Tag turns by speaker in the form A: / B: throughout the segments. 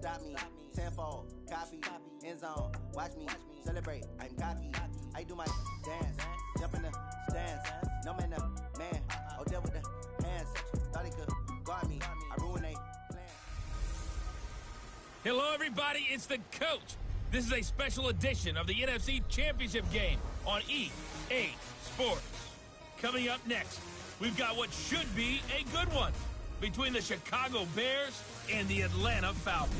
A: stop me. Tenfold, copy, end zone. Watch me celebrate. I'm cocky. I do my dance, jump in the stands. No man, the man. Oh, there with the hands. Thought he could guard me. I ruined they plans.
B: Hello, everybody. It's the coach. This is a special edition of the NFC Championship game on EA Sports. Coming up next, we've got what should be a good one between the Chicago Bears and the Atlanta Falcons.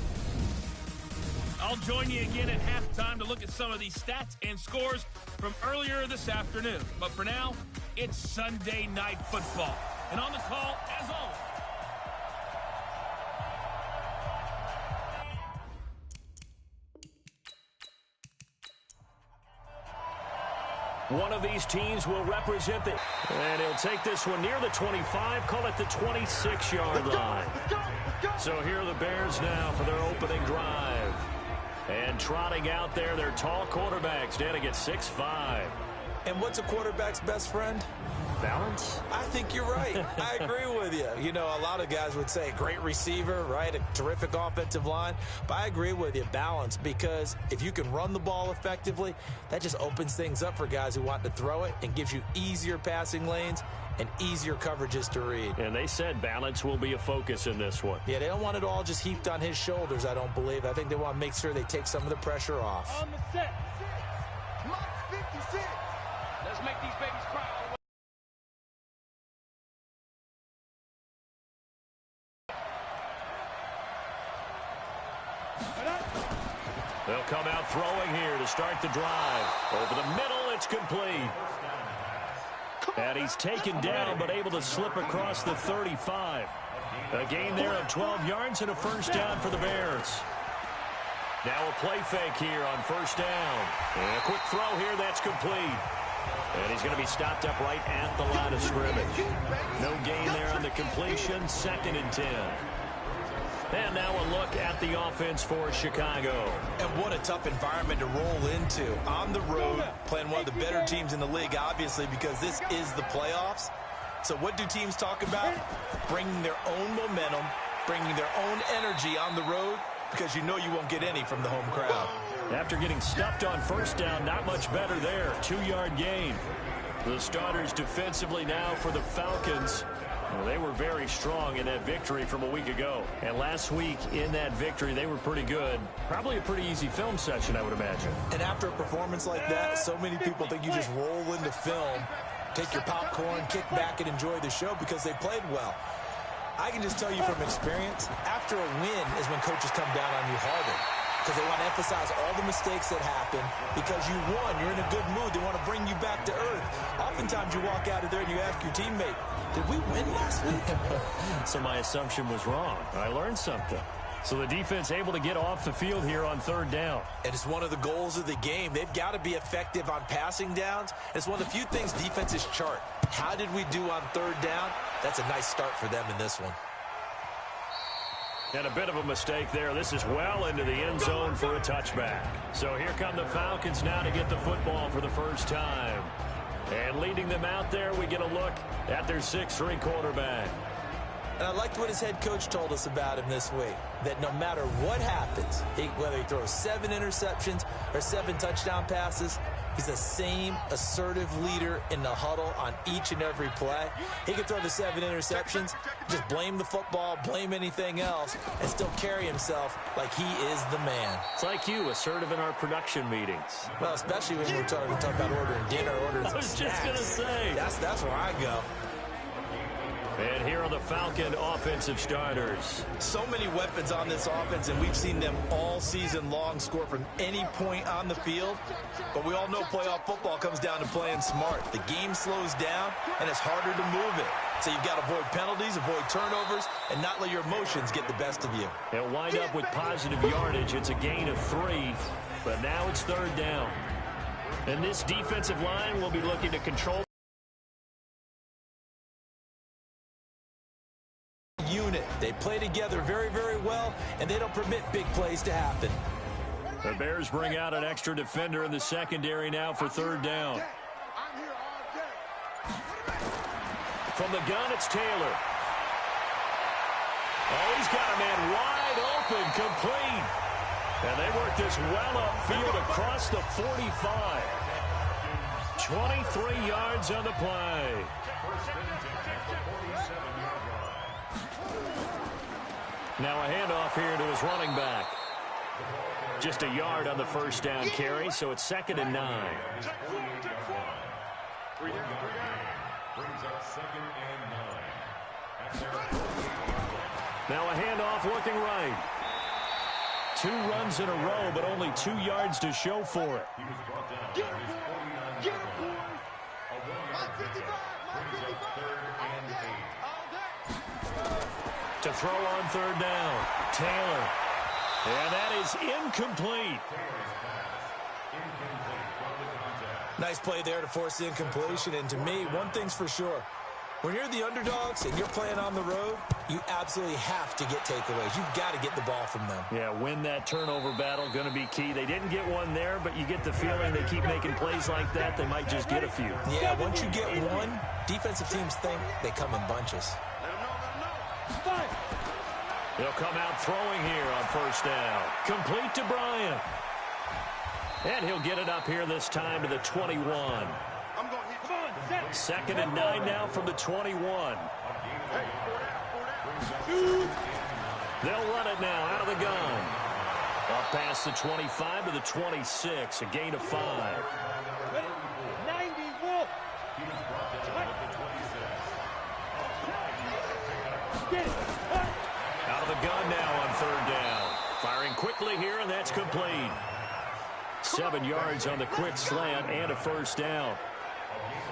B: I'll join you again at halftime to look at some of these stats and scores from earlier this afternoon. But for now, it's Sunday Night Football. And on the call, as always,
C: one of these teams will represent the... And he'll take this one near the 25, call it the 26-yard line. So here are the Bears now for their opening drive. And trotting out there, their tall quarterback standing at 6'5".
D: And what's a quarterback's best friend?
C: Balance?
D: I think you're right. I agree with you. You know, a lot of guys would say great receiver, right? A terrific offensive line. But I agree with you, balance, because if you can run the ball effectively, that just opens things up for guys who want to throw it and gives you easier passing lanes and easier coverages to read.
C: And they said balance will be a focus in this one.
D: Yeah, they don't want it all just heaped on his shoulders, I don't believe. I think they want to make sure they take some of the pressure off.
E: On the set. Clock 56. Let's make these babies cry all the way.
C: They'll come out throwing here to start the drive. Over the middle, it's complete. And he's taken down, but able to slip across the 35. A gain there of 12 yards and a first down for the Bears. Now a play fake here on first down. And a quick throw here, that's complete. And he's going to be stopped up right at the line of scrimmage. No gain there on the completion, 2nd and 10. And now a look at the offense for Chicago.
D: And what a tough environment to roll into. On the road, playing one of the better teams in the league, obviously, because this is the playoffs. So what do teams talk about? Bringing their own momentum, bringing their own energy on the road, because you know you won't get any from the home crowd.
C: After getting stuffed on first down, not much better there. 2-yard gain. The starters defensively now for the Falcons. Well, they were very strong in that victory from a week ago. And last week in that victory, they were pretty good. Probably a pretty easy film session, I would imagine.
D: And after a performance like that, so many people think you just roll into film, take your popcorn, kick back, and enjoy the show because they played well. I can just tell you from experience, after a win is when coaches come down on you harder. Because they want to emphasize all the mistakes that happen. Because you won, you're in a good mood. They want to bring you back to earth. Oftentimes you walk out of there and you ask your teammate, did we win last week?
C: So my assumption was wrong. I learned something. So the defense able to get off the field here on 3rd down.
D: And it's one of the goals of the game. They've got to be effective on passing downs. It's one of the few things defenses chart. How did we do on 3rd down? That's a nice start for them in this one.
C: And a bit of a mistake there. This is well into the end zone for a touchback. So here come the Falcons now to get the football for the first time. And leading them out there, we get a look at their 6'3" quarterback.
D: And I liked what his head coach told us about him this week, that no matter what happens, whether he throws 7 interceptions or 7 touchdown passes, he's the same assertive leader in the huddle on each and every play. He can throw the 7 interceptions, just blame the football, blame anything else, and still carry himself like he is the man.
C: It's like you, assertive in our production meetings.
D: Well, especially when we're talking about ordering dinner, ordering some snacks.
C: I was just going to say.
D: That's where I go.
C: And here are the Falcon offensive starters.
D: So many weapons on this offense, and we've seen them all season long score from any point on the field. But we all know playoff football comes down to playing smart. The game slows down, and it's harder to move it. So you've got to avoid penalties, avoid turnovers, and not let your emotions get the best of you.
C: They'll wind up with positive yardage. It's a gain of 3, but now it's 3rd down. And this defensive line will be looking to control
D: unit. They play together very, very well, and they don't permit big plays to happen.
C: The Bears bring out an extra defender in the secondary now for 3rd down. From the gun, it's Taylor. Oh, he's got a man wide open, complete. And they work this well upfield across the 45. 23 yards on the play. Now a handoff here to his running back. Just a yard on the first down carry, so it's 2nd and 9.
F: Brings up 2nd and 9.
C: Now a handoff looking right. 2 runs in a row, but only 2 yards to show for it.
E: Get him, boy. Get him, boy. 155. 155. All day.
C: To throw on 3rd down. Taylor. And that is incomplete.
D: Nice play there to force the incompletion. And to me, one thing's for sure. When you're the underdogs and you're playing on the road, you absolutely have to get takeaways. You've got to get the ball from them.
C: Yeah, win that turnover battle, going to be key. They didn't get one there, but you get the feeling they keep making plays like that, they might just get a few.
D: Yeah, once you get one, defensive teams think they come in bunches.
C: He'll come out throwing here on 1st down. Complete to Bryant. And he'll get it up here this time to the 21. 2nd and 9 now from the 21. They'll run it now out of the gun. Up past the 25 to the 26, a gain of 5.
E: 90,
C: Out of the gun now on 3rd down. Firing quickly here, and that's complete. 7 yards on the quick slant and a 1st down.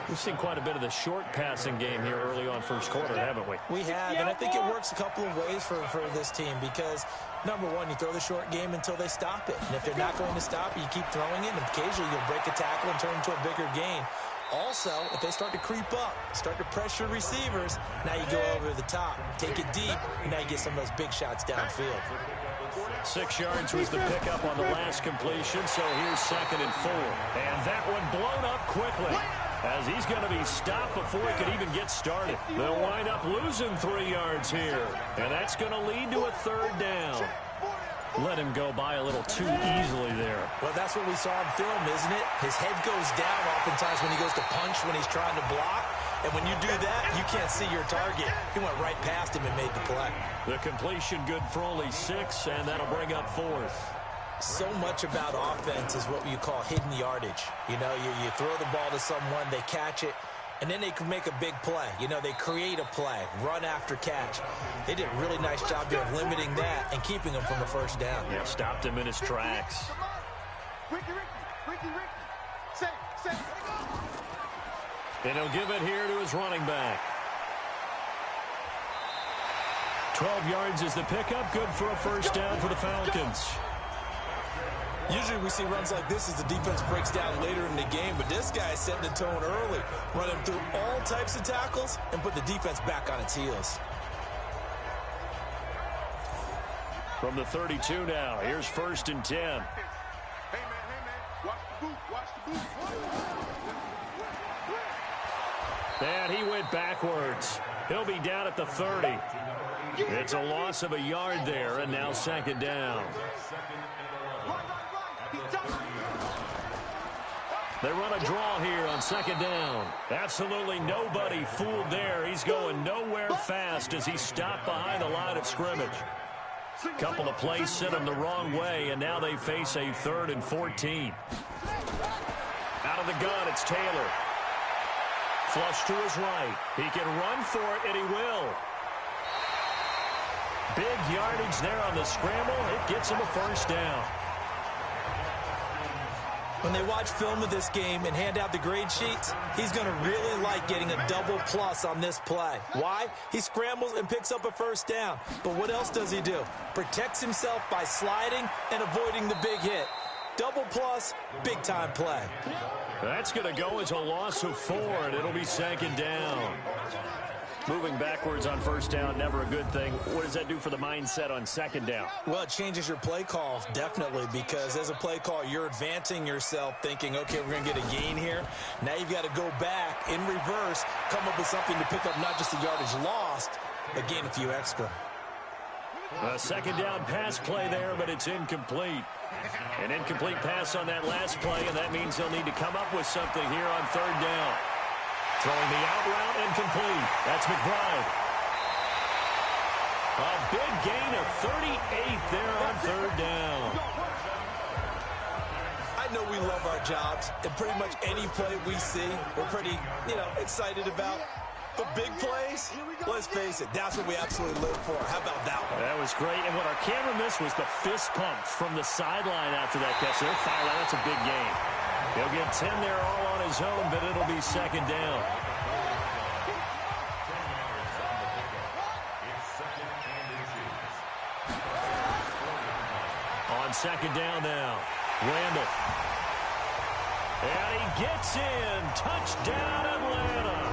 C: We've seen quite a bit of the short passing game here early on 1st quarter, haven't we?
D: We have, and I think it works a couple of ways for this team because, number one, you throw the short game until they stop it. And if they're not going to stop it, you keep throwing it, and occasionally you'll break a tackle and turn it into a bigger gain. Also, if they start to creep up, start to pressure receivers, now you go over the top, take it deep, and now you get some of those big shots downfield.
C: 6 yards was the pickup on the last completion, so here's 2nd and 4. And that one blown up quickly, as he's going to be stopped before he could even get started. They'll wind up losing 3 yards here, and that's going to lead to a 3rd down. Let him go by a little too easily there.
D: Well, that's what we saw in film, isn't it? His head goes down oftentimes when he goes to punch when he's trying to block. And when you do that, you can't see your target. He went right past him and made the play.
C: The completion good for only 6, and that'll bring up 4th.
D: So much about offense is what you call hidden yardage. You know, you throw the ball to someone, they catch it, and then they can make a big play. You know, they create a play, run after catch. They did a really nice job there of limiting that and keeping him from a 1st down.
C: Yeah, stopped him in his tracks.
E: Ricky. Say.
C: And he'll give it here to his running back. 12 yards is the pickup, good for a 1st down for the Falcons.
D: Usually we see runs like this as the defense breaks down later in the game, but this guy is setting the tone early, running through all types of tackles and put the defense back on its heels.
C: From the 32 now, here's 1st and 10.
E: Hey, man, watch the boot.
C: And he went backwards. He'll be down at the 30. It's a loss of a yard there, and now 2nd down. They run a draw here on 2nd down. Absolutely nobody fooled there. He's going nowhere fast as he's stopped behind the line of scrimmage. Couple of plays sent him the wrong way, and now they face a 3rd and 14. Out of the gun, it's Taylor. Flush to his right. He can run for it, and he will. Big yardage there on the scramble. It gets him a 1st down.
D: When they watch film of this game and hand out the grade sheets, he's going to really like getting a double plus on this play. Why? He scrambles and picks up a 1st down. But what else does he do? Protects himself by sliding and avoiding the big hit. Double plus, big-time play.
C: That's going to go as a loss of 4, and it'll be 2nd down. Moving backwards on 1st down, never a good thing. What does that do for the mindset on 2nd down?
D: Well, it changes your play call, definitely, because as a play call, you're advancing yourself thinking, okay, we're going to get a gain here. Now you've got to go back in reverse, come up with something to pick up not just the yardage lost, but gain a few extra.
C: A second down pass play there, but it's incomplete. An incomplete pass on that last play, and that means they'll need to come up with something here on third down. Throwing the out route incomplete. That's McBride. A big gain of 38 there on third down.
D: I know we love our jobs, and pretty much any play we see, we're pretty, excited about. But big plays, let's face it, that's what we absolutely live for. How about that one?
C: That was great, and what our camera missed was the fist pump from the sideline after that catch. They're fired out. That's a big gain. He'll get 10 there all on his own, but it'll be second down. On second down now, Randall. And he gets in. Touchdown, Atlanta.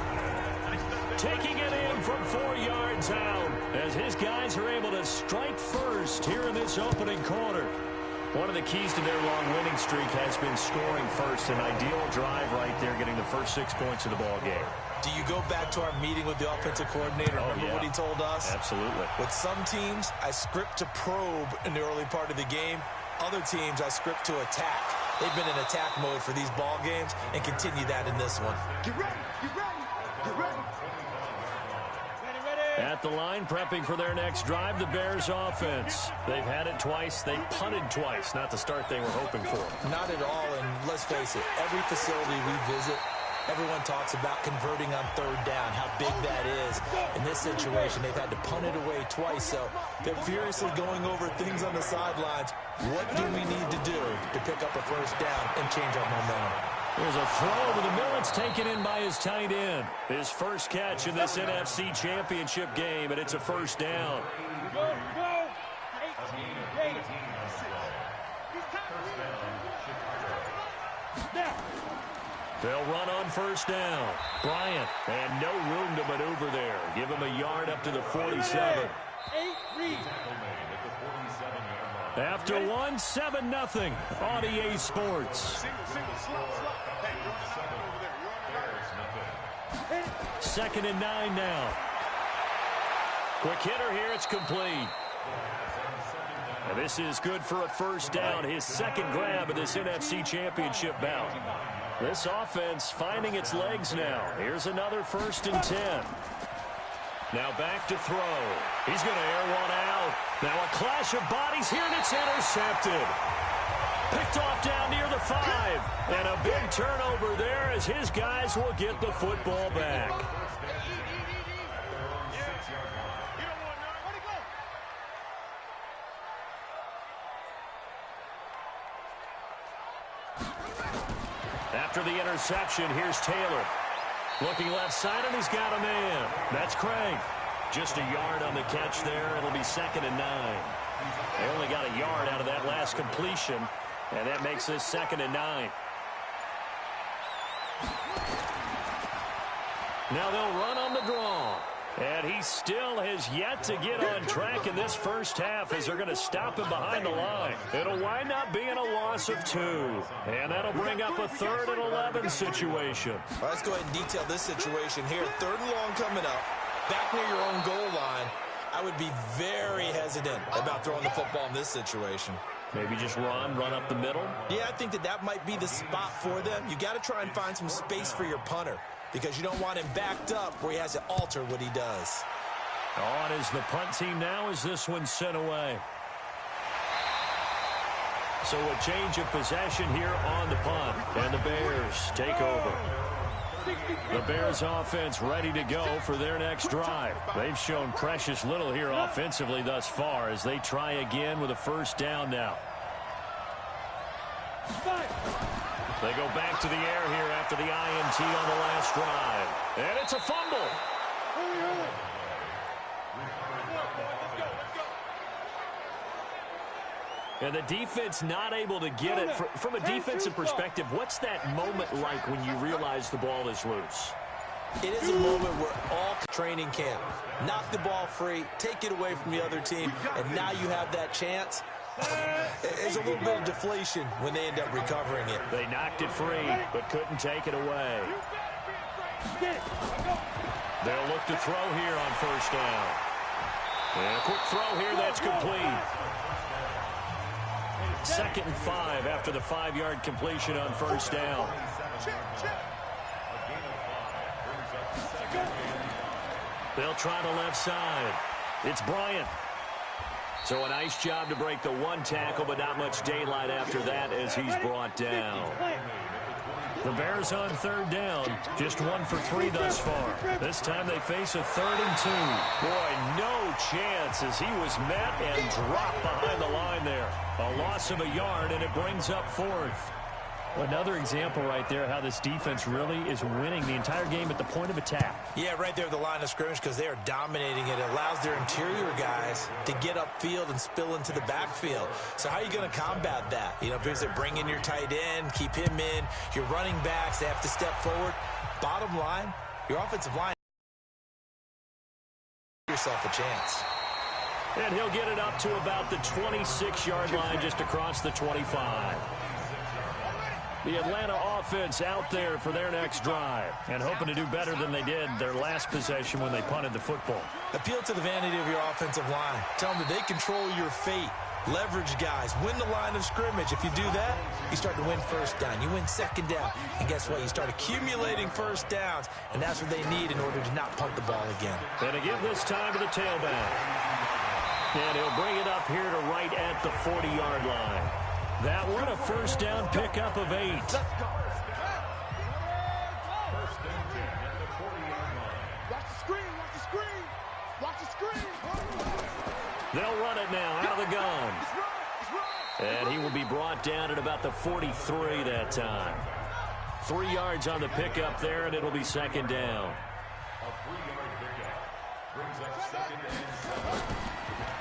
C: Taking it in from 4 yards out as his guys are able to strike first here in this opening quarter. One of the keys to their long winning streak has been scoring first. An ideal drive right there, getting the first 6 points of the ball game.
D: Do you go back to our meeting with the offensive coordinator? Remember what he told us?
C: Absolutely.
D: With some teams, I script to probe in the early part of the game. Other teams, I script to attack. They've been in attack mode for these ball games and continue that in this one.
E: Get ready, get ready, get ready.
C: At the line, prepping for their next drive, the Bears offense. They've had it twice. They've punted twice. Not the start they were hoping for.
D: Not at all, and let's face it, every facility we visit, everyone talks about converting on third down, how big that is. In this situation, they've had to punt it away twice, so they're furiously going over things on the sidelines. What do we need to do to pick up a first down and change our momentum?
C: There's a throw over the middle. It's taken in by his tight end. His first catch in this NFC Championship game, and it's a first down.
E: Go.
C: They'll run on first down. Bryant, and no room to maneuver there. Give him a yard up to the 47. After one, 7-0 on EA Sports. Second and 9 now. Quick hitter here, it's complete. And this is good for a first down, his second grab of this NFC Championship bout. This offense finding its legs now. Here's another first and 10. Now back to throw. He's going to air one out. Now a clash of bodies here, and it's intercepted. Picked off down near the 5. And a big turnover there as his guys will get the football back. After the interception, here's Taylor. Looking left side, and he's got a man. That's Craig. Just a yard on the catch there. It'll be second and 9. They only got a yard out of that last completion, and that makes this second and 9. Now they'll run on the draw. And he still has yet to get on track in this first half as they're going to stop him behind the line. It'll wind up being a loss of 2. And that'll bring up a 3rd and 11 situation.
D: Well, let's go ahead and detail this situation here. 3rd and long coming up. Back near your own goal line. I would be very hesitant about throwing the football in this situation.
C: Maybe just run up the middle?
D: Yeah, I think that might be the spot for them. You got to try and find some space for your punter, because you don't want him backed up where he has to alter what he does.
C: On is the punt team now as this one's sent away. So a change of possession here on the punt, and the Bears take over. The Bears offense ready to go for their next drive. They've shown precious little here offensively thus far as they try again with a first down now. They go back to the air here after the INT on the last drive. And it's a fumble. And the defense not able to get it. From a defensive perspective, what's that moment like when you realize the ball is loose?
D: It is a moment where all training camp, knock the ball free, take it away from the other team, and now you have that chance. There's a little bit of deflation when they end up recovering it.
C: They knocked it free, but couldn't take it away. They'll look to throw here on first down. And a quick throw here, that's complete. 2nd and 5 after the 5-yard completion on first down. They'll try the left side. It's Bryant. So a nice job to break the one tackle, but not much daylight after that as he's brought down. The Bears on 3rd down, just 1 for 3 thus far. This time they face a 3rd and 2. Boy, no chance as he was met and dropped behind the line there. A loss of a yard, and it brings up 4th.
G: Another example right there how this defense really is winning the entire game at the point of attack.
D: Yeah, right there at the line of scrimmage because they are dominating it. It allows their interior guys to get upfield and spill into the backfield. So how are you going to combat that? You know, because they bring in your tight end, keep him in. Your running backs, they have to step forward. Bottom line, your offensive line, give yourself a chance.
C: And he'll get it up to about the 26-yard line just across the 25. The Atlanta offense out there for their next drive and hoping to do better than they did their last possession when they punted the football.
D: Appeal to the vanity of your offensive line. Tell them that they control your fate. Leverage guys. Win the line of scrimmage. If you do that, you start to win first down. You win second down. And guess what? You start accumulating first downs. And that's what they need in order to not punt the ball again.
C: And to give this time to the tailback. And he'll bring it up here to right at the 40-yard line. That one a first down pickup of 8.
E: Let's go. First and 10 at the 40-yard line. Watch the screen. Watch the screen. Watch the screen.
C: They'll run it now out of the gun. And he will be brought down at about the 43 that time. 3 yards on the pickup there, and it'll be second down.
F: A 3-yard pickup brings up 2nd and 7.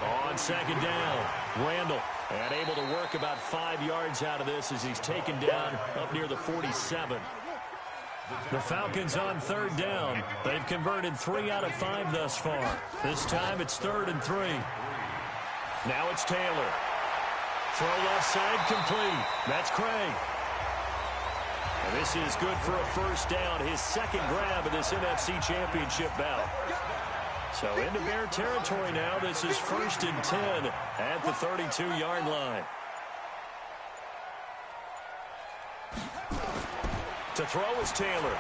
C: On second down, Randall. And able to work about 5 yards out of this as he's taken down up near the 47. The Falcons on 3rd down. They've converted 3 out of 5 thus far. This time it's 3rd and 3. Now it's Taylor. Throw left side complete. That's Craig. And this is good for a first down. His 2nd grab of this NFC Championship bout. So into Bear territory now. This is 1st and 10 at the 32-yard line. To throw is Taylor.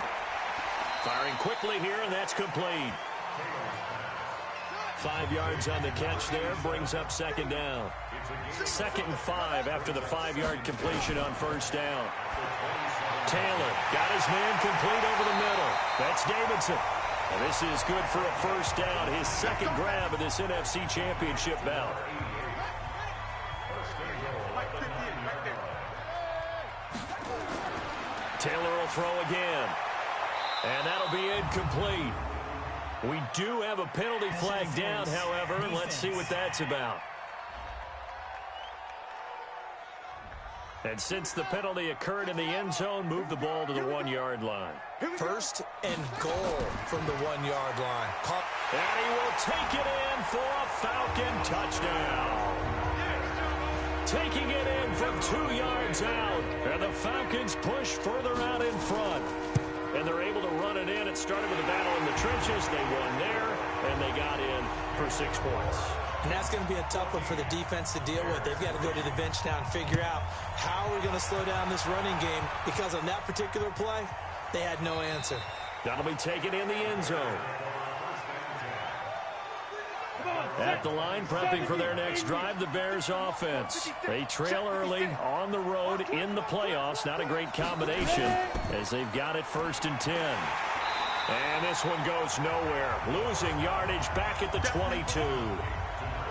C: Firing quickly here, and that's complete. 5 yards on the catch there, brings up second down. 2nd and 5 after the 5-yard completion on first down. Taylor got his man complete over the middle. That's Davidson. And this is good for a first down, his 2nd grab of this NFC Championship bout. Taylor will throw again. And that'll be incomplete. We do have a penalty flag down, however, and let's see what that's about. And since the penalty occurred in the end zone, move the ball to the 1-yard line.
D: 1st and goal from the 1-yard line.
C: And he will take it in for a Falcon touchdown. Taking it in from 2 yards out. And the Falcons push further out in front. And they're able to run it in. It started with a battle in the trenches. They won there, and they got in for 6 points.
D: And that's going to be a tough one for the defense to deal with. They've got to go to the bench now and figure out how we're going to slow down this running game, because on that particular play, they had no answer.
C: That'll be taken in the end zone. At the line, prepping for their next drive, the Bears offense. They trail early on the road in the playoffs. Not a great combination as they've got it 1st and 10. And this one goes nowhere. Losing yardage back at the 22.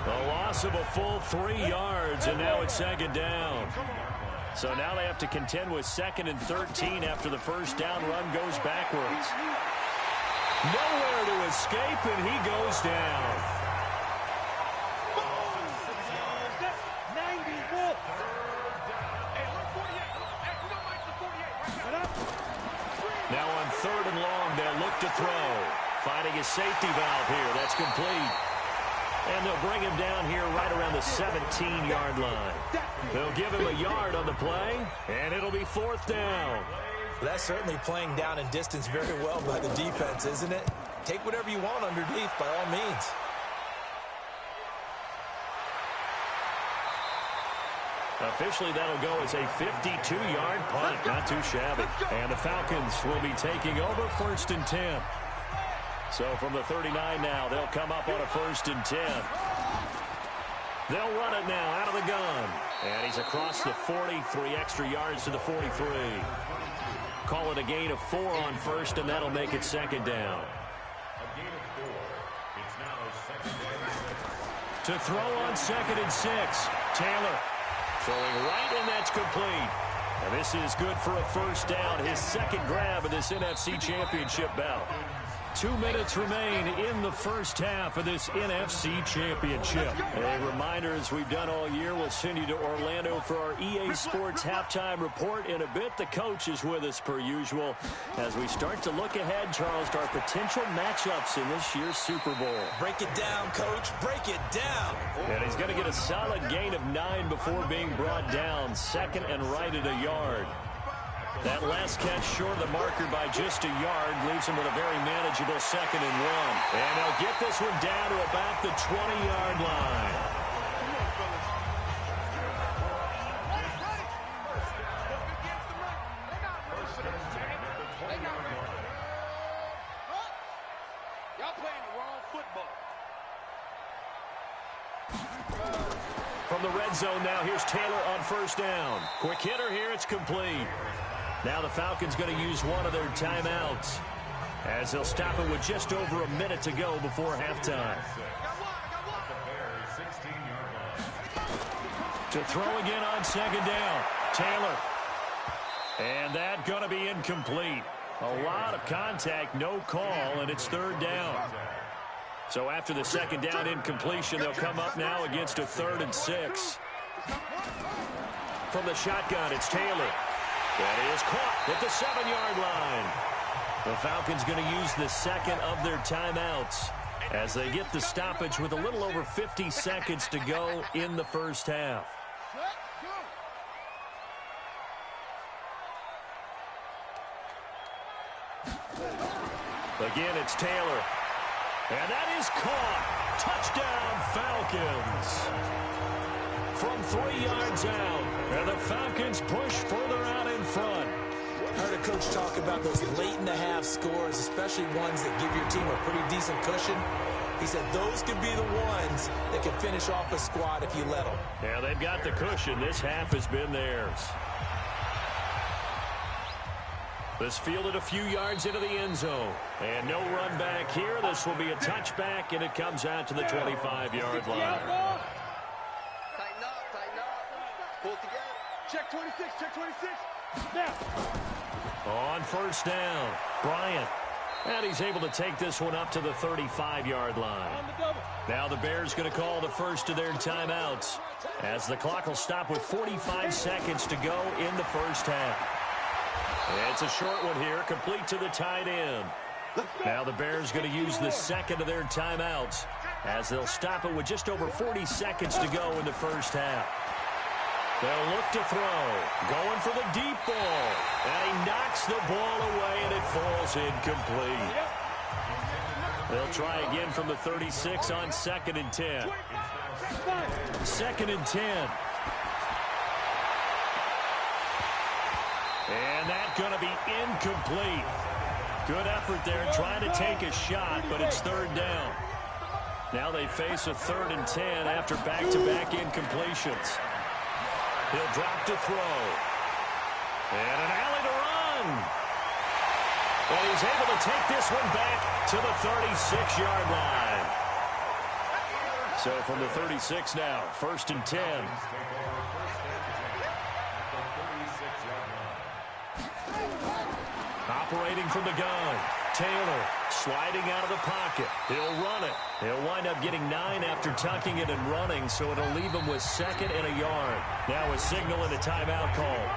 C: A loss of a full 3 yards, and now it's 2nd down. So now they have to contend with 2nd and 13 after the first down run goes backwards. Nowhere to escape, and he goes down. Now on 3rd and long, they'll look to throw. Finding his safety valve here. That's complete. And they'll bring him down here right around the 17-yard line. They'll give him a yard on the play, and it'll be 4th down.
D: That's certainly playing down in distance very well by the defense, isn't it? Take whatever you want underneath by all means.
C: Officially, that'll go as a 52-yard punt. Not too shabby. And the Falcons will be taking over 1st and 10. So from the 39 now, they'll come up on a 1st and 10. They'll run it now out of the gun. And he's across the 40, 3 extra yards to the 43. Call it a gain of 4 on 1st, and that'll make it 2nd down.
F: A gain of 4. It's now 2nd and 6.
C: To throw on 2nd and 6. Taylor throwing right, and that's complete. And this is good for a 1st down, his 2nd grab of this NFC Championship bout. 2 minutes remain in the 1st half of this NFC Championship. A reminder, as we've done all year, we'll send you to Orlando for our EA Sports Halftime Report in a bit. The coach is with us per usual as we start to look ahead, Charles, to our potential matchups in this year's Super Bowl.
D: Break it down, Coach. Break it down.
C: And he's going to get a solid gain of 9 before being brought down. 2nd and right at a yard. That last catch short of the marker by just a yard leaves him with a very manageable 2nd and 1. And they'll get this one down to about the 20-yard line.
E: Y'all playing the wrong football.
C: From the red zone now, here's Taylor on 1st down. Quick hitter here, it's complete. Now the Falcons going to use one of their timeouts as they'll stop it with just over a minute to go before halftime. To throw again on 2nd down, Taylor. And that going to be incomplete. A lot of contact, no call, and it's 3rd down. So after the 2nd down incompletion, they'll come up now against a 3rd and 6. From the shotgun, it's Taylor. That is caught at the 7-yard line. The Falcons going to use the 2nd of their timeouts as they get the stoppage with a little over 50 seconds to go in the 1st half. Again, it's Taylor. And that is caught. Touchdown, Falcons. From 3 yards out, and the Falcons push further out in front.
D: I heard a coach talk about those late-in-the-half scores, especially ones that give your team a pretty decent cushion. He said those could be the ones that can finish off a squad if you let them.
C: Yeah, they've got the cushion. This half has been theirs. This fielded a few yards into the end zone. And no run back here. This will be a touchback, and it comes out to the 25-yard line.
E: Pull together. Check 26, check 26. Now.
C: On 1st down, Bryant. And he's able to take this one up to the 35-yard line. Now the Bears going to call the first of their timeouts as the clock will stop with 45 seconds to go in the 1st half. It's a short one here, complete to the tight end. Now the Bears going to use the 2nd of their timeouts as they'll stop it with just over 40 seconds to go in the 1st half. They'll look to throw. Going for the deep ball. And he knocks the ball away, and it falls incomplete. They'll try again from the 36 on 2nd and 10. 2nd and 10. And that's going to be incomplete. Good effort there trying to take a shot, but it's 3rd down. Now they face a 3rd and 10 after back-to-back incompletions. He'll drop to throw. And an alley to run. And he's able to take this one back to the 36-yard line. So from the 36 now, 1st and 10. Operating from the gun. Taylor sliding out of the pocket. He'll run it. He'll wind up getting 9 after tucking it and running, so it'll leave him with 2nd and a yard. Now a signal and a timeout call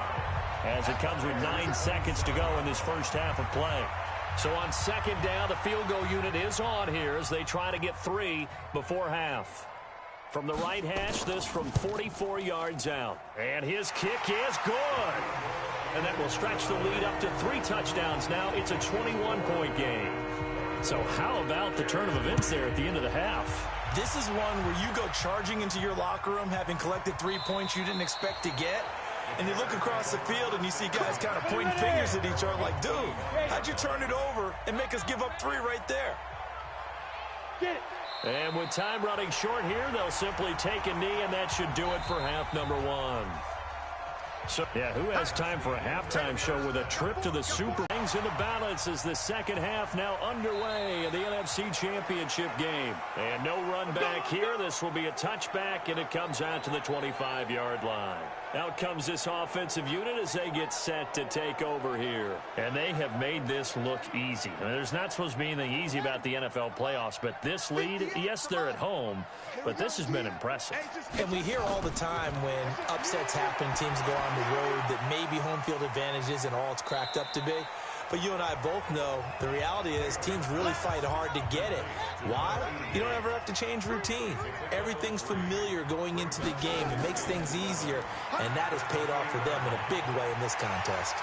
C: as it comes with 9 seconds to go in this 1st half of play. So on 2nd down, the field goal unit is on here as they try to get 3 before half. From the right hash, this from 44 yards out. And his kick is good. And that will stretch the lead up to 3 touchdowns now. It's a 21-point game. So how about the turn of events there at the end of the half?
D: This is one where you go charging into your locker room having collected 3 points you didn't expect to get, and you look across the field and you see guys kind of pointing fingers at each other like, dude, how'd you turn it over and make us give up 3 right there?
C: And with time running short here, they'll simply take a knee, and that should do it for half number 1. So, yeah, who has time for a halftime show with a trip to the Super Things in the balance as the second half now underway in the NFC Championship game. And no run back here. This will be a touchback, and it comes out to the 25-yard line. Out comes this offensive unit as they get set to take over here. And they have made this look easy. I mean, there's not supposed to be anything easy about the NFL playoffs, but this lead, yes, they're at home, but this has been impressive.
D: And we hear all the time when upsets happen, teams go on the road, that maybe home field advantage isn't all it's cracked up to be. But you and I both know the reality is teams really fight hard to get it. Why? You don't ever have to change routine. Everything's familiar going into the game. It makes things easier, and that has paid off for them in a big way in this contest.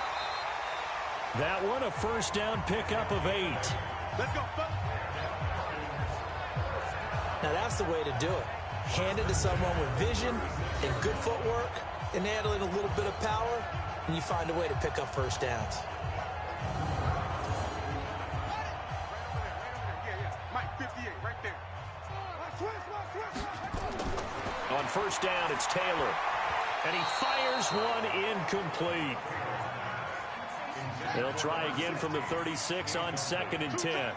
C: That one, a first down pickup of 8.
E: Let's go.
D: Now that's the way to do it. Hand it to someone with vision and good footwork, and handle it a little bit of power, and you find a way to pick up first downs.
C: On first down, it's Taylor. And he fires one incomplete. They'll try again from the 36 on 2nd and 10.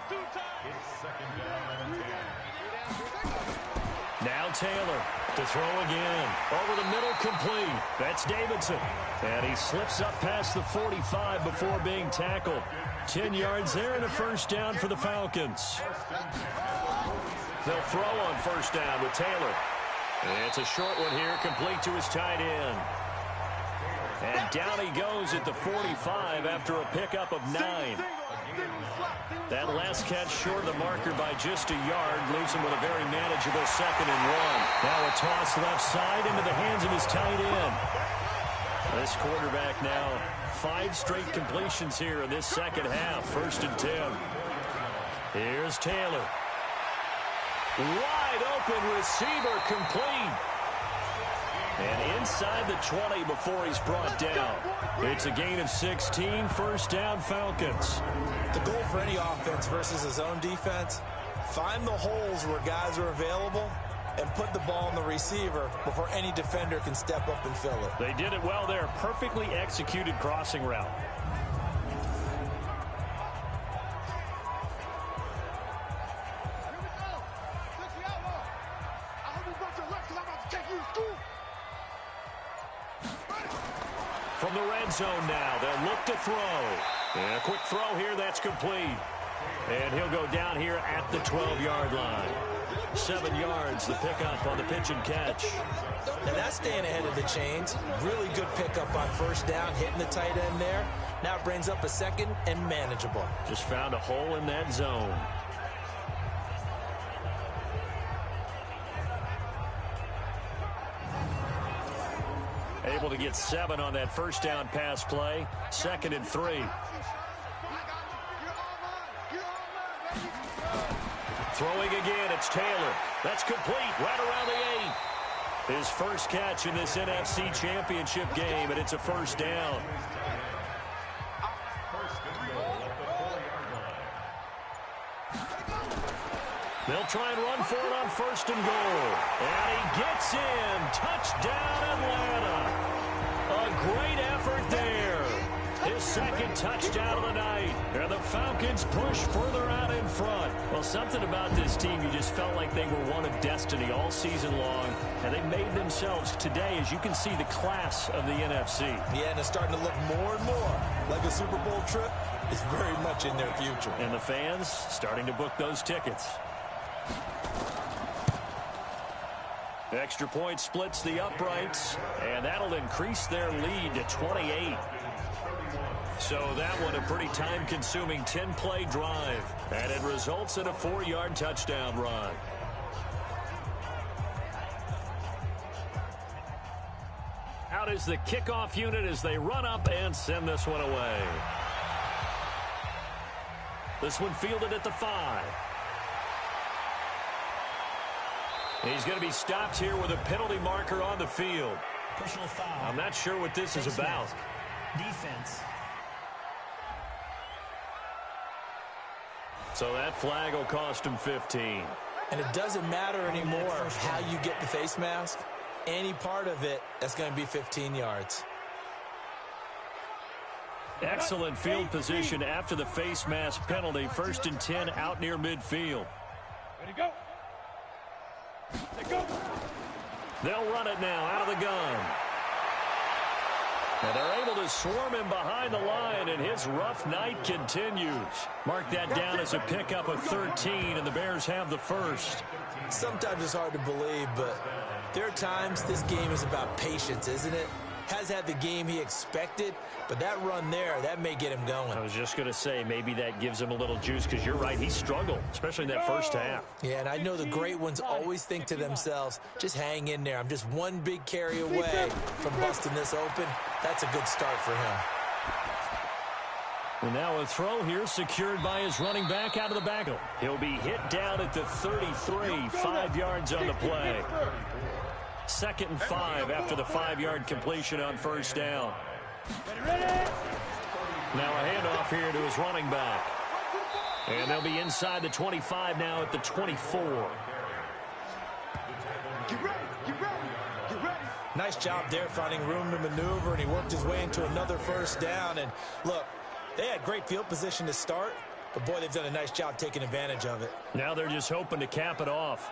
C: Now Taylor to throw again. Over the middle, complete. That's Davidson. And he slips up past the 45 before being tackled. 10 yards there and a first down for the Falcons. They'll throw on first down with Taylor. It's a short one here, complete to his tight end. And down he goes at the 45 after a pickup of 9. That last catch short of the marker by just a yard leaves him with a very manageable 2nd and 1. Now a toss left side into the hands of his tight end. This quarterback now 5 straight completions here in this second half. 1st and 10. Here's Taylor. Wide open receiver, complete. And inside the 20 before he's brought down. It's a gain of 16, first down Falcons.
D: The goal for any offense versus his own defense, find the holes where guys are available and put the ball in the receiver before any defender can step up and fill it.
C: They did it well there. Perfectly executed crossing route. From the red zone now, they'll look to throw. And a quick throw here, that's complete. And he'll go down here at the 12-yard line. 7 yards, the pickup on the pitch and catch.
D: Now that's staying ahead of the chains. Really good pickup on first down, hitting the tight end there. Now it brings up a 2nd and manageable.
C: Just found a hole in that zone. Able to get 7 on that first down pass play. 2nd and 3. Throwing again, it's Taylor. That's complete, right around the 8. His first catch in this NFC Championship game, and it's a first down. They'll try and run for it on 1st and goal. And he gets in. Touchdown, Atlanta. A great effort there. His 2nd touchdown of the night. And the Falcons push further out in front. Well, something about this team, you just felt like they were one of destiny all season long. And they made themselves today, as you can see, the class of the NFC.
D: Yeah, and it's starting to look more and more like a Super Bowl trip is very much in their future.
C: And the fans starting to book those tickets. Extra point splits the uprights, and that'll increase their lead to 28. So that one a pretty time-consuming 10-play drive, and it results in a 4-yard touchdown run. Out is the kickoff unit as they run up and send this one away. This one fielded at the 5. He's going to be stopped here with a penalty marker on the field.
H: Personal foul.
C: I'm not sure what this is about.
H: Defense.
C: So that flag will cost him 15.
D: And it doesn't matter anymore how you get the face mask. Any part of it, that's going to be 15 yards.
C: Excellent field position after the face mask penalty. 1st and 10 out near midfield.
E: Ready, go. Let go.
C: They'll run it now out of the gun. And they're able to swarm him behind the line, and his rough night continues. Mark that down as a pickup of 13, and the Bears have the first.
D: Sometimes it's hard to believe, but there are times this game is about patience, isn't it? Has had the game he expected, but that run there, that may get him going.
C: I was just going to say, maybe that gives him a little juice, because you're right, he struggled, especially in that first half.
D: Yeah, and I know the great ones always think to themselves, just hang in there. I'm just one big carry away from busting this open. That's a good start for him.
C: And now a throw here secured by his running back out of the backfield. He'll be hit down at the 33, 5 yards on the play. 2nd and 5 after the 5-yard completion on first down. Now a handoff here to his running back. And they'll be inside the 25 now at the 24.
D: Nice job there finding room to maneuver, and he worked his way into another first down. And look, they had great field position to start, but boy, they've done a nice job taking advantage of it.
C: Now they're just hoping to cap it off.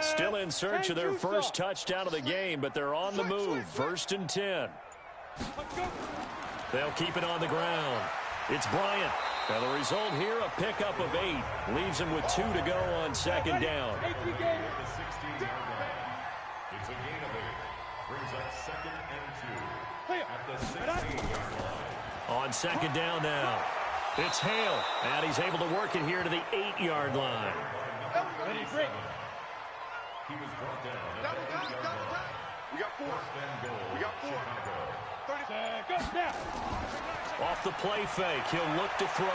C: Still in search of their first touchdown of the game, but they're on the move. 1st and 10. They'll keep it on the ground. It's Bryant. Now the result here, a pickup of 8. Leaves him with 2 to go on 2nd down.
F: It's a gain of 8. Brings up 2nd and 2 at the 16-yard line.
C: On 2nd down now. It's Hale. And he's able to work it here to the 8-yard line.
F: He was brought down at the 8-yard line.
E: We got 4. We got 4. 30 seconds now.
C: Off the play fake, he'll look to throw.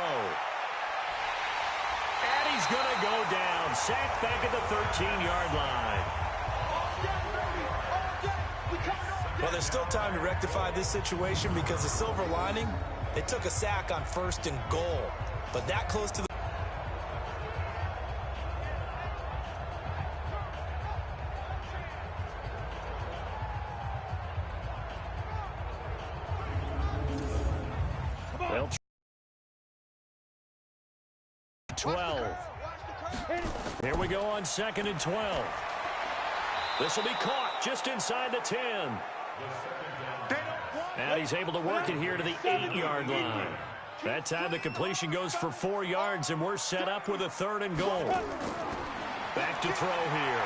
C: And he's going to go down. Sacked back at the 13-yard line.
D: Well, there's still time to rectify this situation because the silver lining, they took a sack on 1st and goal. But that close to the...
C: Well, 12. Here we go on 2nd and 12. This will be caught just inside the 10. And he's able to work it here to the 8-yard line. That time the completion goes for 4 yards, and we're set up with a 3rd and goal. Back to throw here.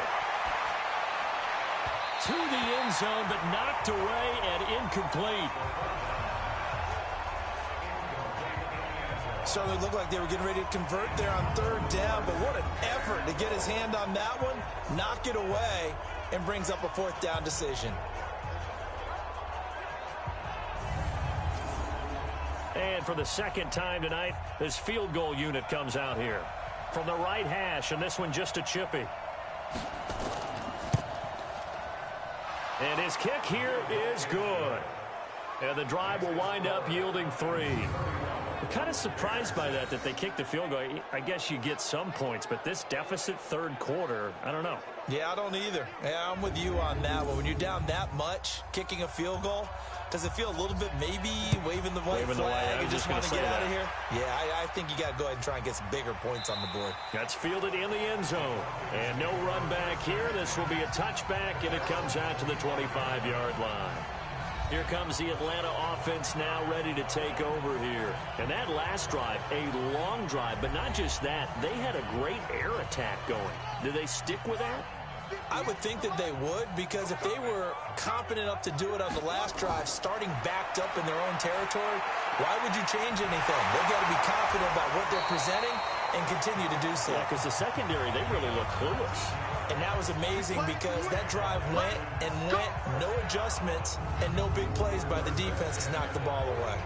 C: To the end zone, but knocked away and incomplete.
D: Certainly looked like they were getting ready to convert there on 3rd down, but what an effort to get his hand on that one, knock it away, and brings up a 4th down decision.
C: And for the 2nd time tonight, this field goal unit comes out here. From the right hash, and this one just a chippy. And his kick here is good. And the drive will wind up yielding 3. I'm kind of surprised by that they kicked the field goal. I guess you get some points, but this deficit 3rd quarter, I don't know.
D: Yeah, I don't either. Yeah, I'm with you on that one. When you're down that much, kicking a field goal, does it feel a little bit maybe waving the white flag and just want to get out of here? Yeah, I think you got to go ahead and try and get some bigger points on the board.
C: That's fielded in the end zone. And no run back here. This will be a touchback, and it comes out to the 25-yard line. Here comes the Atlanta offense now ready to take over here. And that last drive, a long drive, but not just that. They had a great air attack going. Do they stick with that?
D: I would think that they would, because if they were confident enough to do it on the last drive, starting backed up in their own territory, why would you change anything? They've got to be confident about what they're presenting and continue to do so.
C: Yeah, because the secondary, they really look clueless.
D: And that was amazing because that drive went and went, no adjustments, and no big plays by the defense to knock the ball away.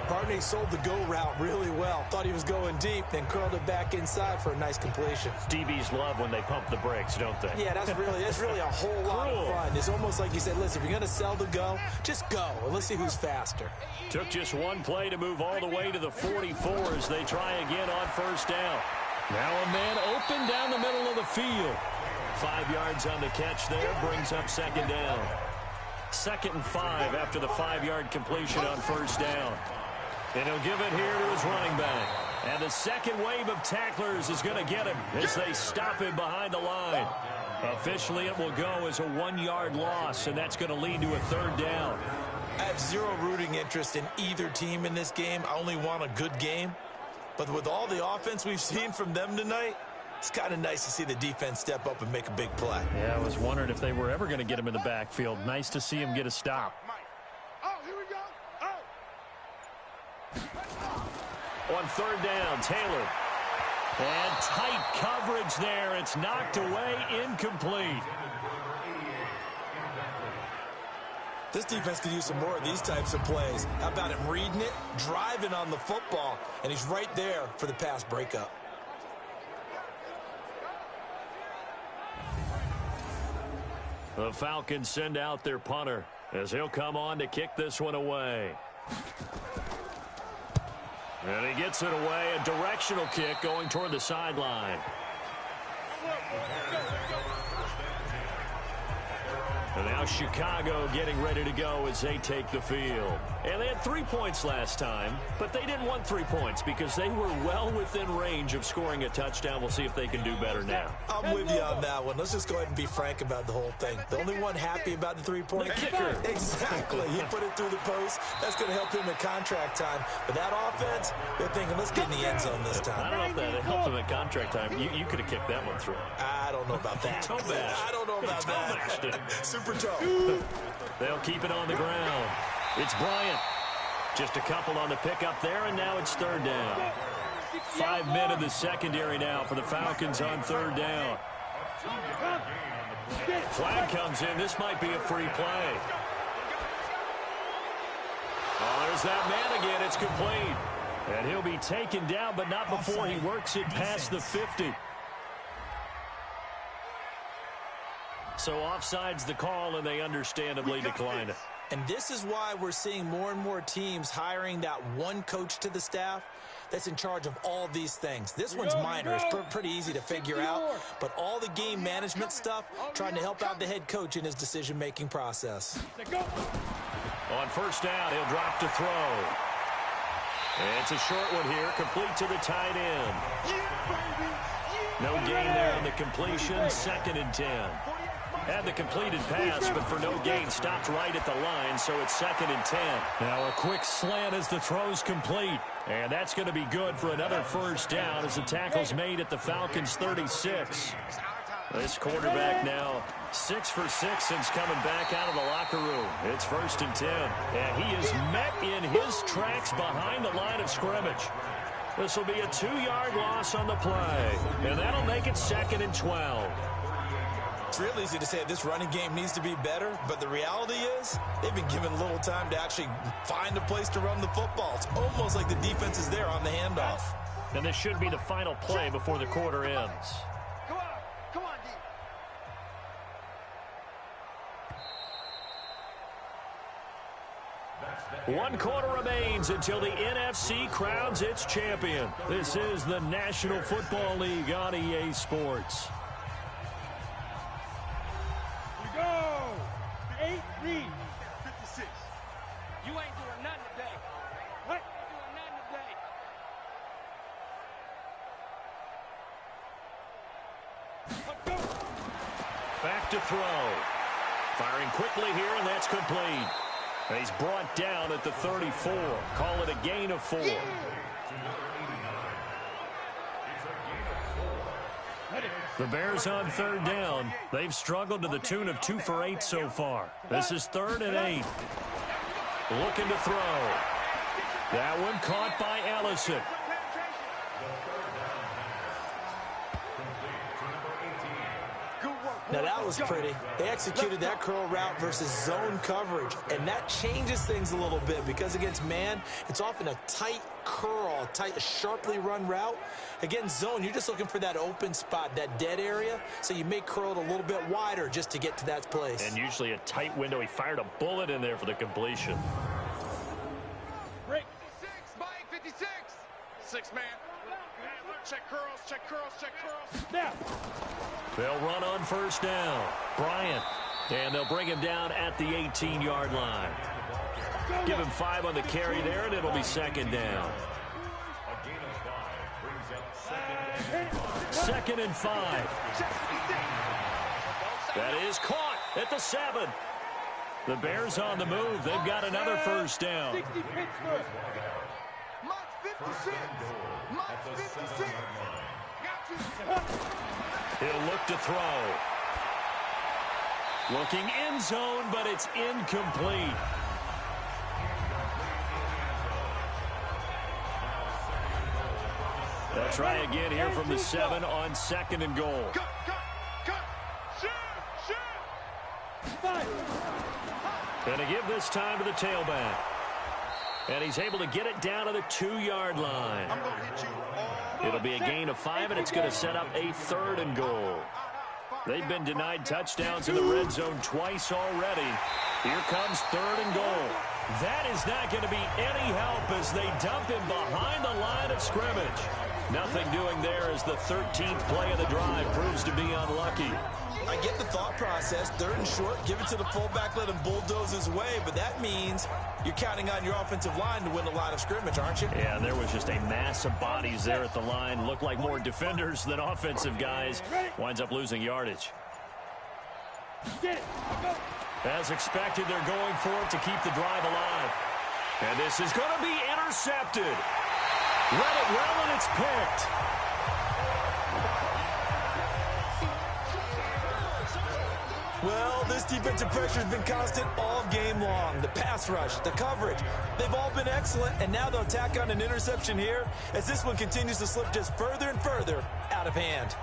D: Partner, he sold the go route really well. Thought he was going deep, then curled it back inside for a nice completion.
C: DBs love when they pump the brakes, don't they?
D: Yeah, that's really a whole lot of fun. It's almost like you said, listen, if you're going to sell the go, just go, and let's see who's faster.
C: Took just one play to move all the way to the 44 as they try again on first down. Now a man open down the middle of the field. 5 yards on the catch there, brings up second down. 2nd and 5 after the 5-yard completion on first down. And he'll give it here to his running back. And the second wave of tacklers is going to get him as they stop him behind the line. Officially, it will go as a 1-yard loss, and that's going to lead to a 3rd down.
D: I have zero rooting interest in either team in this game. I only want a good game. But with all the offense we've seen from them tonight, it's kind of nice to see the defense step up and make a big play.
G: Yeah, I was wondering if they were ever going to get him in the backfield. Nice to see him get a stop.
E: Oh, here we go. Oh.
C: On 3rd down, Taylor. And tight coverage there. It's knocked away, incomplete.
D: This defense could use some more of these types of plays. How about him reading it, driving on the football, and he's right there for the pass breakup.
C: The Falcons send out their punter as he'll come on to kick this one away. And he gets it away, a directional kick going toward the sideline. And now Chicago getting ready to go as they take the field. And they had 3 points last time, but they didn't want 3 points because they were well within range of scoring a touchdown. We'll see if they can do better now.
D: I'm with you on that one. Let's just go ahead and be frank about the whole thing. The only one happy about the 3-point
C: kicker.
D: Exactly. He put it through the post. That's going to help him at contract time. But that offense, they're thinking, let's get in the end zone this time.
C: I don't know if that helped him at contract time. You could have kicked that one through.
D: I don't know about that.
C: Toe bash.
D: I don't know about that. Super toe.
C: They'll keep it on the ground. It's Bryant. Just a couple on the pickup there, and now it's 3rd down. 5 men in the secondary now for the Falcons on 3rd down. Flag comes in. This might be a free play. Oh, there's that man again. It's complete. And he'll be taken down, but not before he works it past the 50. So offside's the call, and they understandably decline it.
D: And this is why we're seeing more and more teams hiring that one coach to the staff that's in charge of all these things. This one's minor. It's pretty easy to figure out. But all the game management stuff, trying to help out the head coach in his decision-making process.
C: On first down, he'll drop to throw. And it's a short one here, complete to the tight end. No gain there on the completion, 2nd and 10. Had the completed pass, but for no gain, stopped right at the line, so it's 2nd and 10.
G: Now a quick slant as the throw's complete.
C: And that's going to be good for another first down as the tackle's made at the Falcons' 36. This quarterback now 6 for 6 since coming back out of the locker room. It's 1st and 10. And he is met in his tracks behind the line of scrimmage. This will be a 2-yard loss on the play. And that'll make it 2nd and 12.
D: It's real easy to say this running game needs to be better, but the reality is they've been given little time to actually find a place to run the football. It's almost like the defense is there on the handoff.
C: And this should be the final play before the quarter ends.
E: Come on, D.
C: 1 quarter remains until the NFC crowns its champion. This is the National Football League on EA Sports.
E: Go! 8 lead. 56.
I: You ain't doing nothing today.
E: What?
I: You ain't doing nothing today.
E: Let's go.
C: Back to throw. Firing quickly here, and that's complete. And he's brought down at the 34. Call it a gain of 4. The Bears on 3rd down. They've struggled to the tune of 2 for 8 so far. This is 3rd and 8. Looking to throw. That one caught by Ellison.
E: Good work.
D: Now that was pretty. They executed that curl route versus zone coverage, and that changes things a little bit because against man, it's often a tight curl, a sharply run route. Against zone, you're just looking for that open spot, that dead area, so you may curl it a little bit wider just to get to that place.
C: And usually a tight window. He fired a bullet in there for the completion.
E: Break. 56, Mike, 56. 6 man. Check curls, check curls, check curls. Now.
C: They'll run on first down. Bryant. And they'll bring him down at the 18-yard line. Give him 5 on the carry there, and it'll be second down.
F: A gain of 5 brings up
C: Second and 5. That is caught at the 7. The Bears on the move. They've got another first down.
E: 60 Pittsburgh. Mike 56. Mike 56.
C: He'll look to throw. Looking end zone, but it's incomplete. They'll try again here from the 7 on second and goal.
E: Cut. Shoot.
C: Going to give this time to the tailback. And he's able to get it down to the 2-yard line.
E: I'm going to hit you all.
C: It'll be a gain of 5, and it's going to set up a 3rd and goal. They've been denied touchdowns in the red zone twice already. Here comes 3rd and goal. That is not going to be any help as they dump him behind the line of scrimmage. Nothing doing there as the 13th play of the drive proves to be unlucky.
D: I get the thought process. 3rd and short, give it to the fullback, let him bulldoze his way, but that means you're counting on your offensive line to win the line of scrimmage, aren't you?
C: Yeah, there was just a mass of bodies there at the line. Looked like more defenders than offensive guys. Winds up losing yardage. As expected, they're going for it to keep the drive alive. And this is going to be intercepted. Read it well, and it's picked.
D: Well, this defensive pressure has been constant all game long. The pass rush, the coverage, they've all been excellent, and now they'll tack on an interception here as this one continues to slip just further and further out of hand.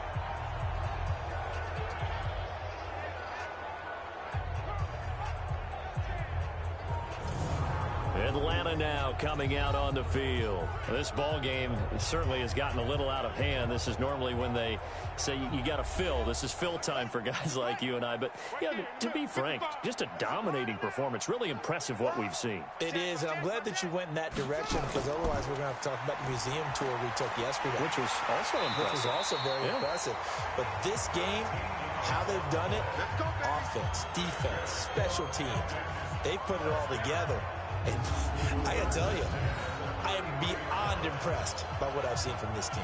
C: Atlanta now coming out on the field. This ball game certainly has gotten a little out of hand. This is normally when they say you got to fill. This is fill time for guys like you and I. But yeah, to be frank, just a dominating performance. Really impressive what we've seen.
D: It is, and I'm glad that you went in that direction because otherwise we're going to have to talk about the museum tour we took yesterday.
C: Which was also impressive.
D: Which was also very impressive. But this game, how they've done it, offense, defense, special teams, they put it all together. And I got to tell you, I am beyond impressed by what I've seen from this team.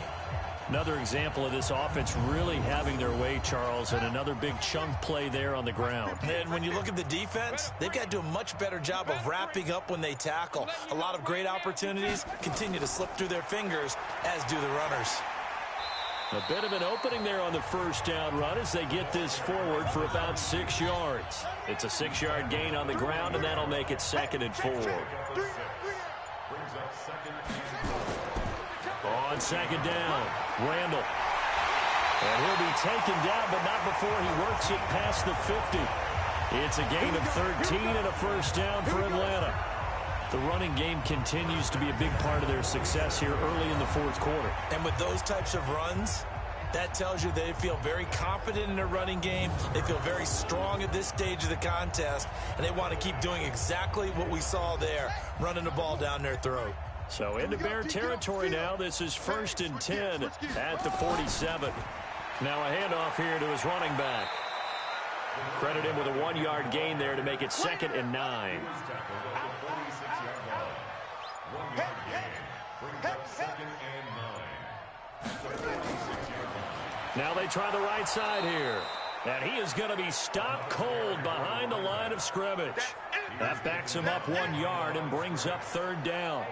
C: Another example of this offense really having their way, Charles, and another big chunk play there on the ground.
D: And when you look at the defense, they've got to do a much better job of wrapping up when they tackle. A lot of great opportunities continue to slip through their fingers, as do the runners.
C: A bit of an opening there on the first down run as they get this forward for about 6 yards. It's a 6-yard gain on the ground, and that'll make it 2nd and 4. On 2nd down, Randall. And he'll be taken down, but not before he works it past the 50. It's a gain of 13 and a first down for Atlanta. The running game continues to be a big part of their success here early in the 4th quarter.
D: And with those types of runs, that tells you they feel very confident in their running game. They feel very strong at this stage of the contest, and they want to keep doing exactly what we saw there, running the ball down their throat.
C: So into Bear territory now. This is 1st and 10 at the 47. Now a handoff here to his running back. Credit him with a 1-yard gain there to make it 2nd and 9. Now they try the right side here. And he is going to be stopped cold behind the line of scrimmage. That backs him up 1 yard and brings up 3rd down.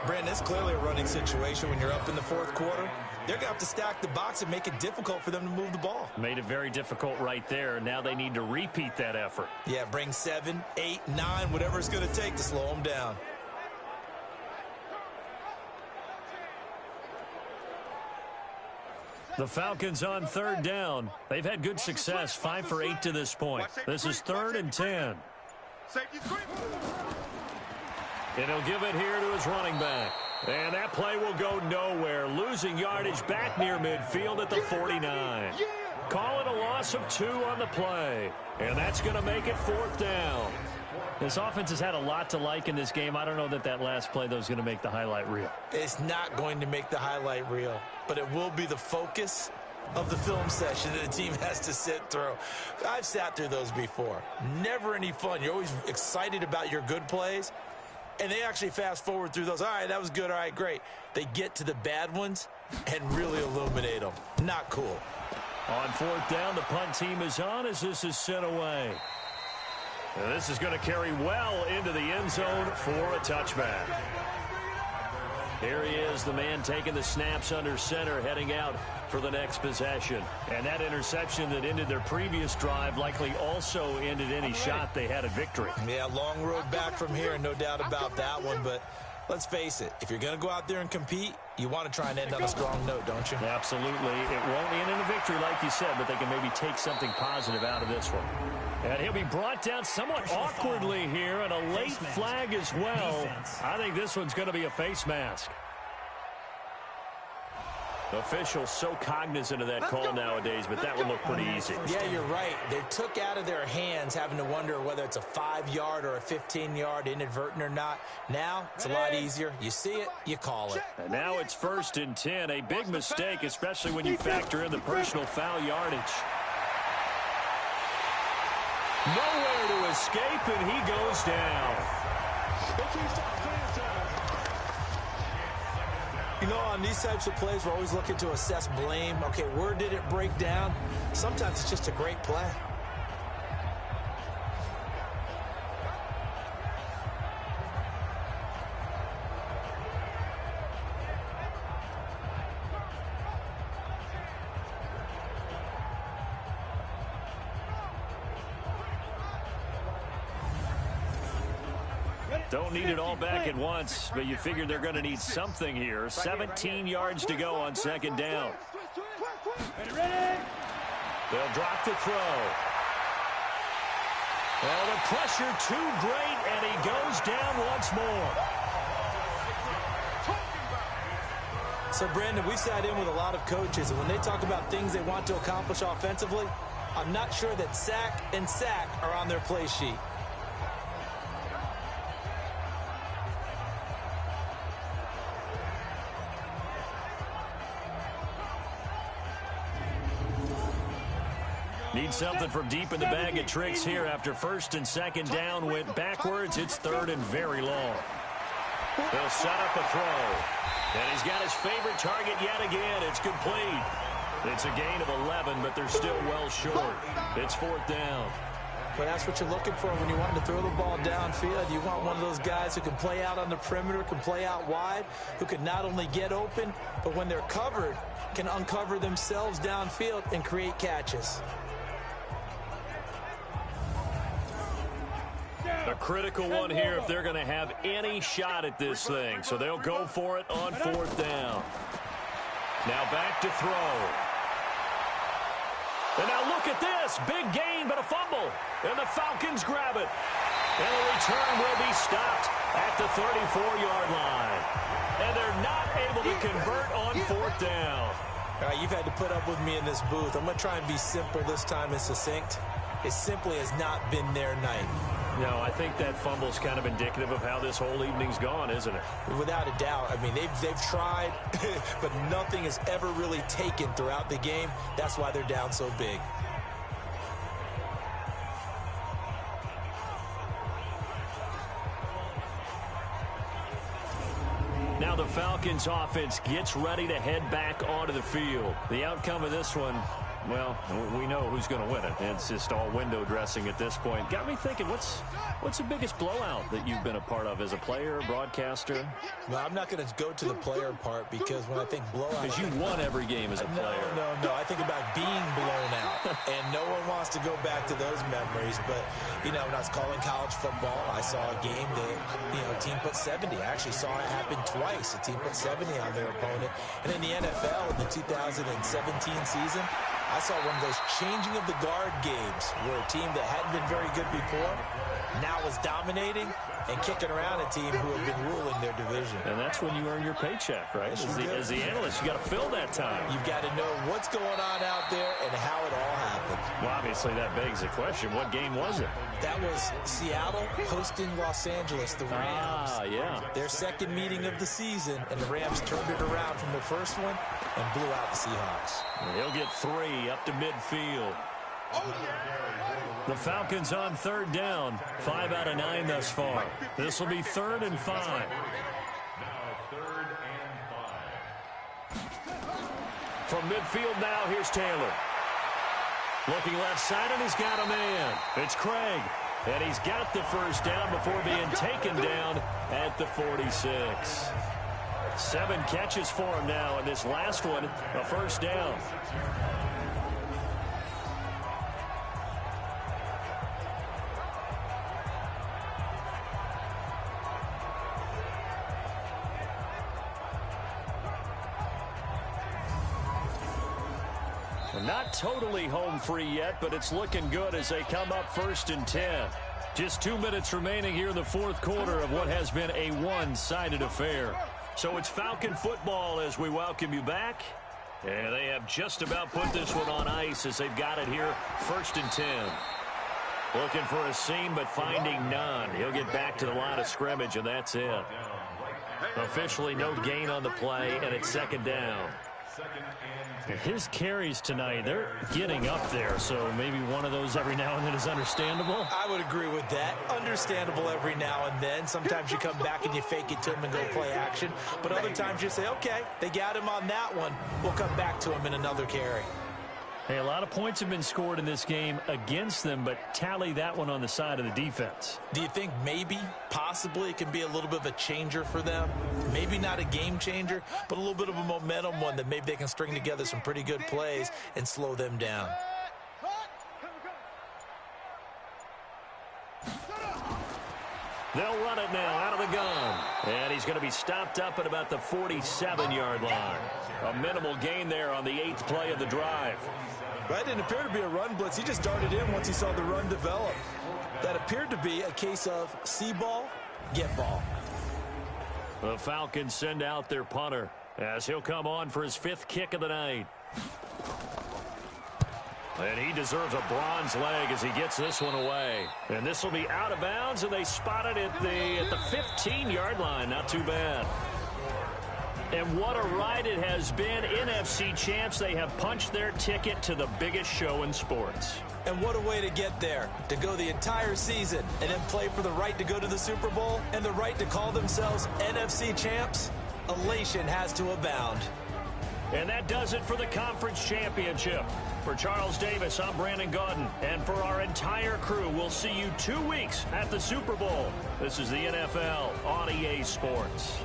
D: Brandon, it's clearly a running situation when you're up in the 4th quarter. They're going to have to stack the box and make it difficult for them to move the ball.
C: Made it very difficult right there. Now they need to repeat that effort.
D: Yeah, bring 7, 8, 9, whatever it's going to take to slow them down.
C: The Falcons on third down. They've had good success, 5 for 8 to this point. This is 3rd and 10. And he'll give it here to his running back. And that play will go nowhere. Losing yardage back near midfield at the 49. Call it a loss of 2 on the play. And that's going to make it 4th down.
G: This offense has had a lot to like in this game. I don't know that last play, though, is going to make the highlight reel.
D: It's not going to make the highlight reel, but it will be the focus of the film session that the team has to sit through. I've sat through those before. Never any fun. You're always excited about your good plays, and they actually fast forward through those. All right, that was good. All right, great. They get to the bad ones and really illuminate them. Not cool.
C: On 4th down, the punt team is on as this is sent away. And this is going to carry well into the end zone for a touchback. Here he is, the man taking the snaps under center, heading out for the next possession. And that interception that ended their previous drive likely also ended any shot they had at victory.
D: Yeah, long road back from here, no doubt about that one. But let's face it, if you're going to go out there and compete, you want to try and end on a strong note, don't you?
C: Absolutely. It won't end in a victory, like you said, but they can maybe take something positive out of this one. And he'll be brought down somewhat awkwardly here, and a late flag as well. I think this one's going to be a face mask. Officials so cognizant of that call nowadays, but that would look pretty easy.
D: Yeah, you're right. They took out of their hands having to wonder whether it's a 5-yard or a 15-yard, inadvertent or not. Now, it's a lot easier. You see it, you call it.
C: And now it's 1st and 10, a big mistake, especially when you factor in the personal foul yardage. Nowhere to escape, and he goes down.
D: You know, on these types of plays, we're always looking to assess blame. Okay, where did it break down? Sometimes it's just a great play.
C: Don't need it all back at once, but you figure they're going to need something here. 17 yards to go on 2nd down. They'll drop the throw. Well, the pressure too great, and he goes down once more.
D: So, Brandon, we've sat in with a lot of coaches, and when they talk about things they want to accomplish offensively, I'm not sure that sack and sack are on their play sheet.
C: Need something from deep in the bag of tricks here after 1st and 2nd down went backwards. It's 3rd and very long. They'll set up a throw. And he's got his favorite target yet again. It's complete. It's a gain of 11, but they're still well short. It's 4th down.
D: But that's what you're looking for when you want to throw the ball downfield. You want one of those guys who can play out on the perimeter, can play out wide, who can not only get open, but when they're covered, can uncover themselves downfield and create catches.
C: A critical one here if they're going to have any shot at this thing. So they'll go for it on 4th down. Now back to throw. And now look at this. Big gain, but a fumble. And the Falcons grab it. And the return will be stopped at the 34-yard line. And they're not able to convert on 4th down.
D: All right, you've had to put up with me in this booth. I'm going to try and be simple this time and succinct. It simply has not been their night.
C: No, I think that fumble's kind of indicative of how this whole evening's gone, isn't it?
D: Without a doubt. I mean, they've tried, but nothing has ever really taken throughout the game. That's why they're down so big.
C: Now the Falcons offense gets ready to head back onto the field. The outcome of this one, well, we know who's going to win it. It's just all window dressing at this point. Got me thinking, what's the biggest blowout that you've been a part of as a player, broadcaster?
D: Well, I'm not going to go to the player part because when I think blowout...
C: Because you won every game as a player.
D: No. I think about being blown out. And no one wants to go back to those memories. But, you know, when I was calling college football, I saw a game that, you know, a team put 70. I actually saw it happen twice. A team put 70 on their opponent. And in the NFL, in the 2017 season, I saw one of those changing of the guard games where a team that hadn't been very good before now was dominating and kicking around a team who had been ruling their division.
G: And that's when you earn your paycheck, right? As the analyst, you got to fill that time.
D: You've got to know what's going on out there and how it all happened.
G: Well, obviously that begs the question, what game was it?
D: That was Seattle hosting Los Angeles, the Rams.
G: Ah, yeah.
D: Their second meeting of the season, and the Rams turned it around from the first one and blew out the Seahawks.
C: And he'll get 3 up to midfield.
G: The Falcons on third down. 5 out of 9 thus far. This will be 3rd and 5.
F: Now 3rd and 5.
C: From midfield now, here's Taylor. Looking left side, and he's got a man. It's Craig. And he's got the first down before being taken down at the 46. 7 catches for him now, and this last one, a first down. Not totally home free yet, but it's looking good as they come up 1st and 10. Just 2 minutes remaining here in the 4th quarter of what has been a one-sided affair. So it's Falcon football as we welcome you back. And they have just about put this one on ice as they've got it here 1st and 10. Looking for a seam, but finding none. He'll get back to the line of scrimmage, and that's it. Officially no gain on the play, and it's 2nd down.
G: His carries tonight, they're getting up there, so maybe one of those every now and then is understandable.
D: I would agree with that. Understandable every now and then. Sometimes you come back and you fake it to him and go play action. But other times you say, okay, they got him on that one. We'll come back to him in another carry.
G: Hey, a lot of points have been scored in this game against them, but tally that one on the side of the defense.
D: Do you think maybe, possibly, it can be a little bit of a changer for them? Maybe not a game changer, but a little bit of a momentum one that maybe they can string together some pretty good plays and slow them down.
C: They'll run it now out of the gun. And he's going to be stopped up at about the 47-yard line. A minimal gain there on the 8th play of the drive.
D: That didn't appear to be a run blitz. He just darted in once he saw the run develop. That appeared to be a case of see ball, get ball.
C: The Falcons send out their punter as he'll come on for his 5th kick of the night. And he deserves a bronze leg as he gets this one away. And this will be out of bounds, and they spot it at the 15-yard line. Not too bad. And what a ride it has been. NFC champs, they have punched their ticket to the biggest show in sports.
D: And what a way to get there, to go the entire season and then play for the right to go to the Super Bowl and the right to call themselves NFC champs. Elation has to abound.
C: And that does it for the conference championship. For Charles Davis, I'm Brandon Gaudin. And for our entire crew, we'll see you 2 weeks at the Super Bowl. This is the NFL on EA Sports.